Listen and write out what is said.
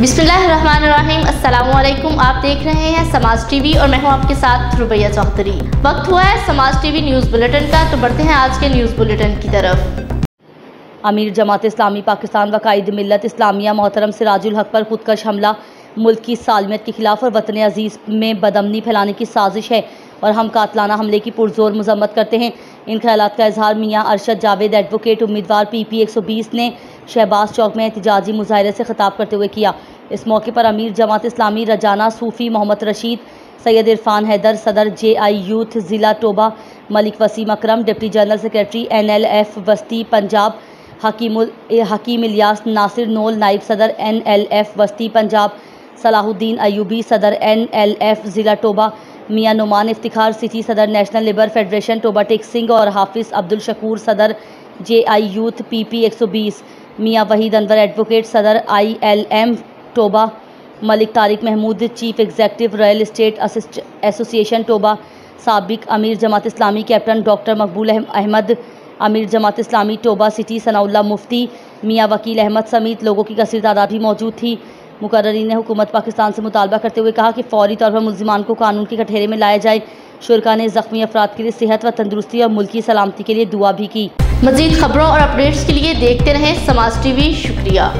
बिस्मिल्लाहिर्रहमानिर्रहीम। अस्सलामुअलैकुम। आप देख रहे हैं समाज टीवी और मैं हूं आपके साथ रुबैया चौधरी। वक्त हुआ है समाज टीवी न्यूज़ बुलेटिन का, तो बढ़ते हैं आज के न्यूज़ बुलेटिन की तरफ। अमीर जमात इस्लामी पाकिस्तान व कायद मिल्लत इस्लामिया मोहतरम सिराजुल हक पर खुदकश हमला मुल्क की सालमियत के खिलाफ और वतन अजीज़ में बदअमनी फैलाने की साजिश है और हम कातलाना हमले की पुरजोर मजम्मत करते हैं। इन ख्यालात का इजहार मियाँ अरशद जावेद एडवोकेट उम्मीदवार PP 120 ने शहबाज चौक में एहतजाजी मुजाहरे से खिताब करते हुए किया। इस मौके पर अमीर जमात इस्लामी रजाना सूफ़ी मोहम्मद रशीद, सैयद इरफान हैदर, सदर JI यूथ ज़िला टोबा मलिक वसीम अकरम, डिप्टी जनरल सेक्रेटरी NLF वस्ती पंजाब हकीम इलियास, नासिर नोल नाइब सदर NLF वस्ती पंजाब, सलाहुद्दीन अयूबी सदर NLF ज़िला टोबा, मियाँ नुमान इफ्तिखार सिटी सदर national labour federation Toba Tek Singh और हाफिज़ अब्दुल शकूर सदर JI youth PP 120, Mian Waheed Anwar advocate सदर ILM Toba, Malik Tariq Mahmood chief executive royal state association Toba, साबिक अमीर जमात इस्लामी कैप्टन डॉक्टर मकबूल अहमद, अमीर जमात इस्लामी टोबा सिटी सनाउल्लाह मुफ्ती, मियाँ वकील अहमद समेत लोगों की कसीर तादाद भी मौजूद थी। मुकर्रीन ने हुकूमत पाकिस्तान से मुतालबा करते हुए कहा कि फौरी तौर पर मुल्जिमान को कानून के कठघरे में लाया जाए। शुरका ने ज़ख्मी अफराद के लिए सेहत व तंदुरुस्ती और मुल्क की सलामती के लिए दुआ भी की। मज़ीद खबरों और अपडेट्स के लिए देखते रहें समाज टीवी। शुक्रिया।